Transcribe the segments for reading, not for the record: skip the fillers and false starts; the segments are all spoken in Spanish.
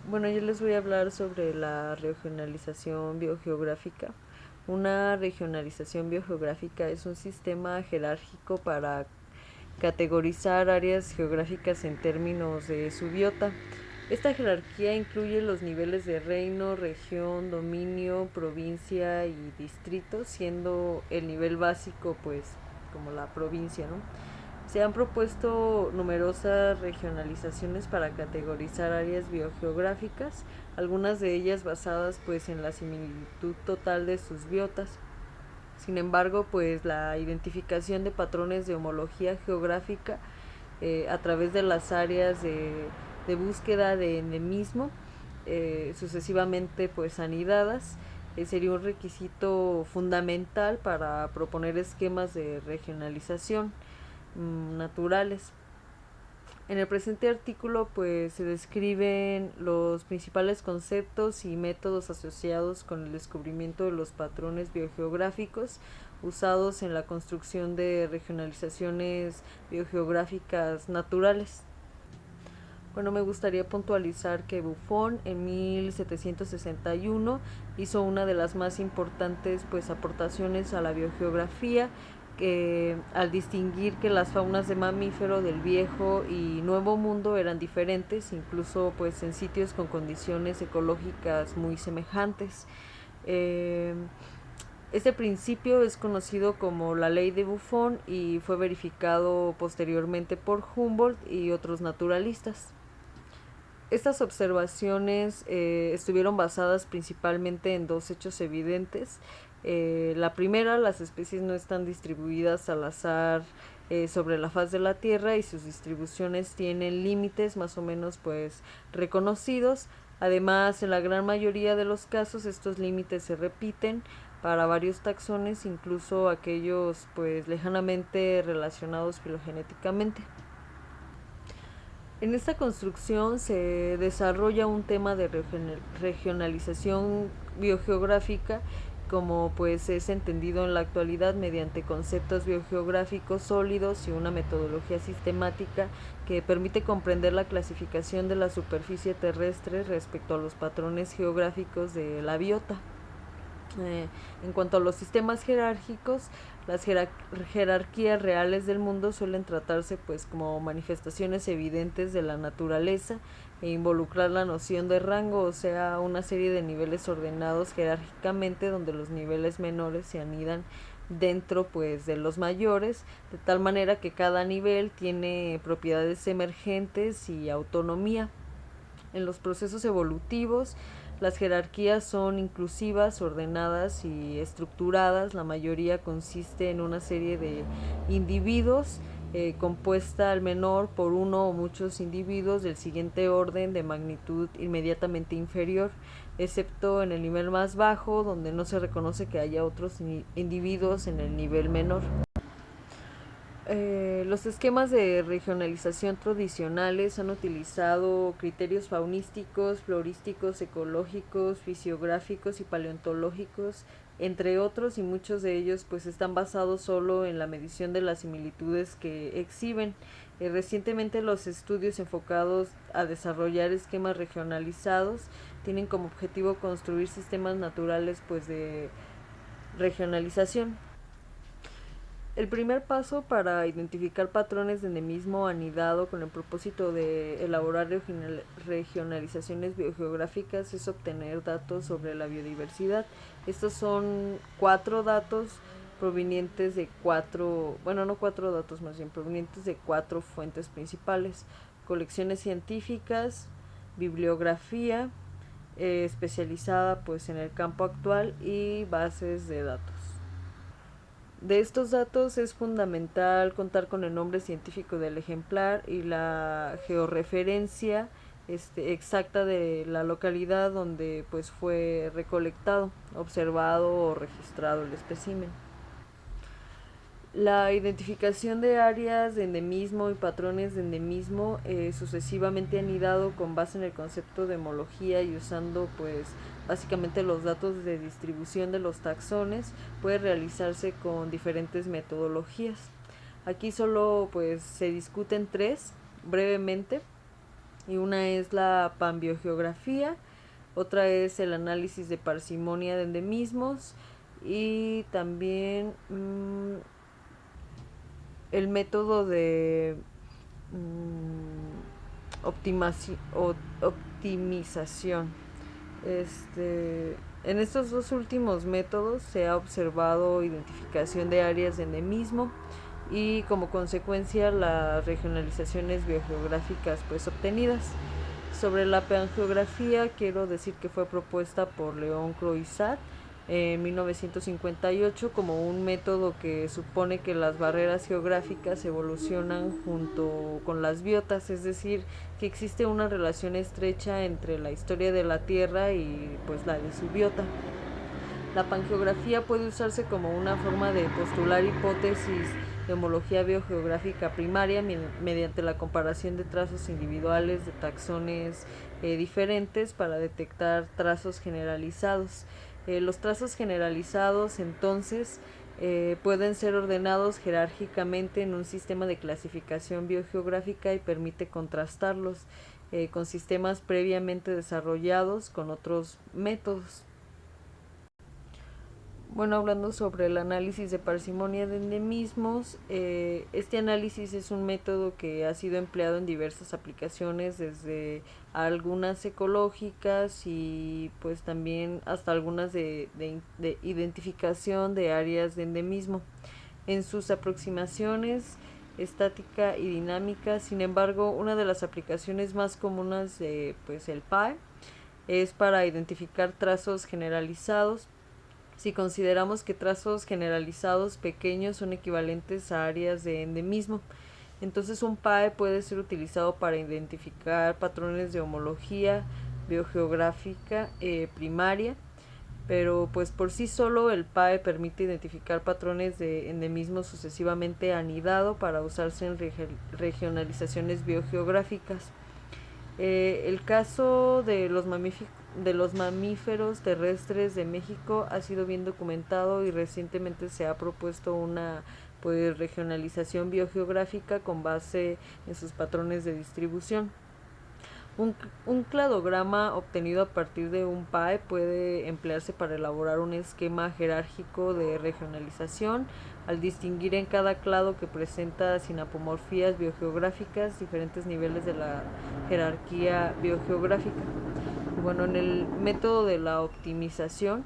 Bueno, yo les voy a hablar sobre la regionalización biogeográfica. Una regionalización biogeográfica es un sistema jerárquico para categorizar áreas geográficas en términos de su biota. Esta jerarquía incluye los niveles de reino, región, dominio, provincia y distrito, siendo el nivel básico pues como la provincia, ¿no? Se han propuesto numerosas regionalizaciones para categorizar áreas biogeográficas, algunas de ellas basadas pues en la similitud total de sus biotas. Sin embargo, pues la identificación de patrones de homología geográfica a través de las áreas de búsqueda de endemismo, sucesivamente pues anidadas, sería un requisito fundamental para proponer esquemas de regionalización naturales. En el presente artículo pues se describen los principales conceptos y métodos asociados con el descubrimiento de los patrones biogeográficos usados en la construcción de regionalizaciones biogeográficas naturales. Bueno, me gustaría puntualizar que Buffon en 1761 hizo una de las más importantes pues aportaciones a la biogeografía, que al distinguir que las faunas de mamífero del Viejo y Nuevo Mundo eran diferentes, incluso pues en sitios con condiciones ecológicas muy semejantes. Eh, este principio es conocido como la ley de Buffon y fue verificado posteriormente por Humboldt y otros naturalistas. Estas observaciones estuvieron basadas principalmente en dos hechos evidentes. La primera, las especies no están distribuidas al azar sobre la faz de la Tierra y sus distribuciones tienen límites más o menos pues reconocidos. Además, en la gran mayoría de los casos estos límites se repiten para varios taxones, incluso aquellos pues lejanamente relacionados filogenéticamente. En esta construcción se desarrolla un tema de regionalización biogeográfica como pues es entendido en la actualidad mediante conceptos biogeográficos sólidos y una metodología sistemática que permite comprender la clasificación de la superficie terrestre respecto a los patrones geográficos de la biota. En cuanto a los sistemas jerárquicos, las jerarquías reales del mundo suelen tratarse pues como manifestaciones evidentes de la naturaleza e involucrar la noción de rango, o sea, una serie de niveles ordenados jerárquicamente donde los niveles menores se anidan dentro pues de los mayores, de tal manera que cada nivel tiene propiedades emergentes y autonomía. En los procesos evolutivos, las jerarquías son inclusivas, ordenadas y estructuradas. La mayoría consiste en una serie de individuos compuesta al menor por uno o muchos individuos del siguiente orden de magnitud inmediatamente inferior, excepto en el nivel más bajo, donde no se reconoce que haya otros individuos en el nivel menor. Los esquemas de regionalización tradicionales han utilizado criterios faunísticos, florísticos, ecológicos, fisiográficos y paleontológicos, entre otros, y muchos de ellos pues están basados solo en la medición de las similitudes que exhiben. Recientemente los estudios enfocados a desarrollar esquemas regionalizados tienen como objetivo construir sistemas naturales pues de regionalización. El primer paso para identificar patrones de endemismo anidado con el propósito de elaborar regionalizaciones biogeográficas es obtener datos sobre la biodiversidad. Estos son 4 datos provenientes de no 4 datos más bien, provenientes de 4 fuentes principales: colecciones científicas, bibliografía especializada pues en el campo actual y bases de datos. De estos datos es fundamental contar con el nombre científico del ejemplar y la georreferencia exacta de la localidad donde pues fue recolectado, observado o registrado el espécimen. La identificación de áreas de endemismo y patrones de endemismo sucesivamente anidado con base en el concepto de homología y usando pues básicamente los datos de distribución de los taxones puede realizarse con diferentes metodologías. Aquí solo pues se discuten 3 brevemente. y una es la panbiogeografía, otra es el análisis de parsimonia de endemismos y también el método de optimización. En estos dos últimos métodos se ha observado identificación de áreas de endemismo y como consecuencia las regionalizaciones biogeográficas pues obtenidas. Sobre la pangeografía quiero decir que fue propuesta por León Croizat en 1958 como un método que supone que las barreras geográficas evolucionan junto con las biotas, es decir, que existe una relación estrecha entre la historia de la Tierra y pues la de su biota. La pangeografía puede usarse como una forma de postular hipótesis de homología biogeográfica primaria mediante la comparación de trazos individuales de taxones diferentes para detectar trazos generalizados. Los trazos generalizados entonces pueden ser ordenados jerárquicamente en un sistema de clasificación biogeográfica y permite contrastarlos con sistemas previamente desarrollados con otros métodos. Bueno, hablando sobre el análisis de parsimonia de endemismos, este análisis es un método que ha sido empleado en diversas aplicaciones, desde algunas ecológicas y pues también hasta algunas de identificación de áreas de endemismo. En sus aproximaciones estática y dinámica, sin embargo, una de las aplicaciones más comunes de pues el PAE es para identificar trazos generalizados. Si consideramos que trazos generalizados pequeños son equivalentes a áreas de endemismo, entonces un PAE puede ser utilizado para identificar patrones de homología biogeográfica primaria, pero pues por sí solo el PAE permite identificar patrones de endemismo sucesivamente anidado para usarse en regionalizaciones biogeográficas. El caso de los mamíferos terrestres de México ha sido bien documentado y recientemente se ha propuesto una pues regionalización biogeográfica con base en sus patrones de distribución. Un cladograma obtenido a partir de un PAE puede emplearse para elaborar un esquema jerárquico de regionalización al distinguir en cada clado que presenta sinapomorfías biogeográficas diferentes niveles de la jerarquía biogeográfica. Bueno, en el método de la optimización,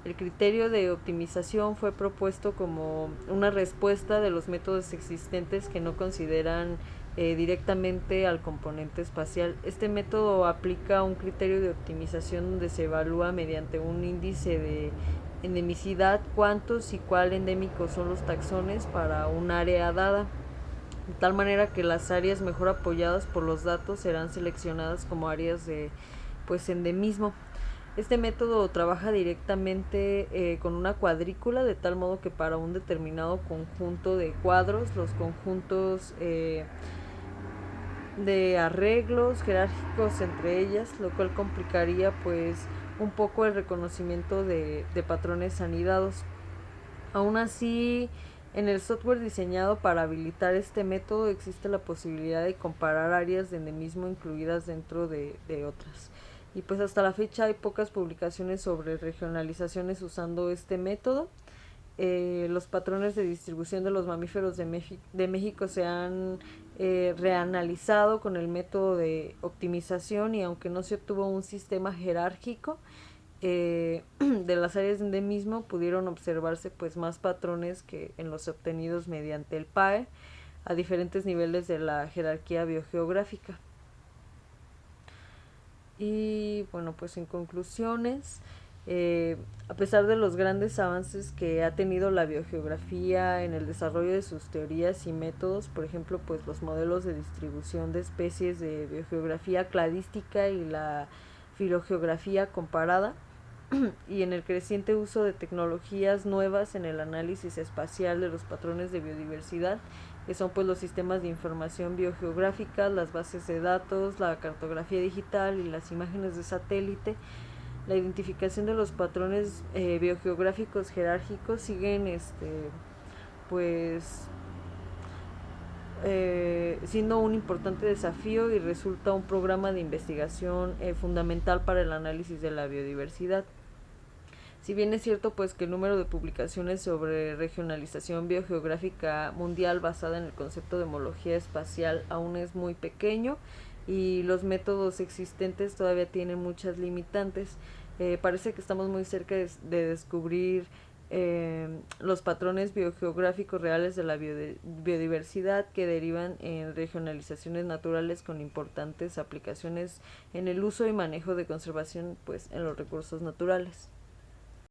el criterio de optimización fue propuesto como una respuesta de los métodos existentes que no consideran directamente al componente espacial. Este método aplica un criterio de optimización donde se evalúa mediante un índice de endemicidad cuántos y cuál endémicos son los taxones para un área dada, de tal manera que las áreas mejor apoyadas por los datos serán seleccionadas como áreas de pues endemismo. Este método trabaja directamente con una cuadrícula, de tal modo que para un determinado conjunto de cuadros, los conjuntos de arreglos jerárquicos entre ellas, lo cual complicaría pues un poco el reconocimiento de patrones anidados. Aún así, en el software diseñado para habilitar este método existe la posibilidad de comparar áreas de endemismo incluidas dentro de otras. Y pues hasta la fecha hay pocas publicaciones sobre regionalizaciones usando este método. Los patrones de distribución de los mamíferos de México se han reanalizado con el método de optimización y aunque no se obtuvo un sistema jerárquico de las áreas de endemismo, pudieron observarse pues más patrones que en los obtenidos mediante el PAE a diferentes niveles de la jerarquía biogeográfica. Y bueno, pues en conclusiones, a pesar de los grandes avances que ha tenido la biogeografía en el desarrollo de sus teorías y métodos, por ejemplo, pues los modelos de distribución de especies de biogeografía cladística y la filogeografía comparada, y en el creciente uso de tecnologías nuevas en el análisis espacial de los patrones de biodiversidad, que son pues los sistemas de información biogeográfica, las bases de datos, la cartografía digital y las imágenes de satélite. La identificación de los patrones biogeográficos jerárquicos siguen pues siendo un importante desafío y resulta un programa de investigación fundamental para el análisis de la biodiversidad. Si bien es cierto pues que el número de publicaciones sobre regionalización biogeográfica mundial basada en el concepto de homología espacial aún es muy pequeño y los métodos existentes todavía tienen muchas limitantes, parece que estamos muy cerca de descubrir los patrones biogeográficos reales de la biodiversidad que derivan en regionalizaciones naturales con importantes aplicaciones en el uso y manejo de conservación pues en los recursos naturales.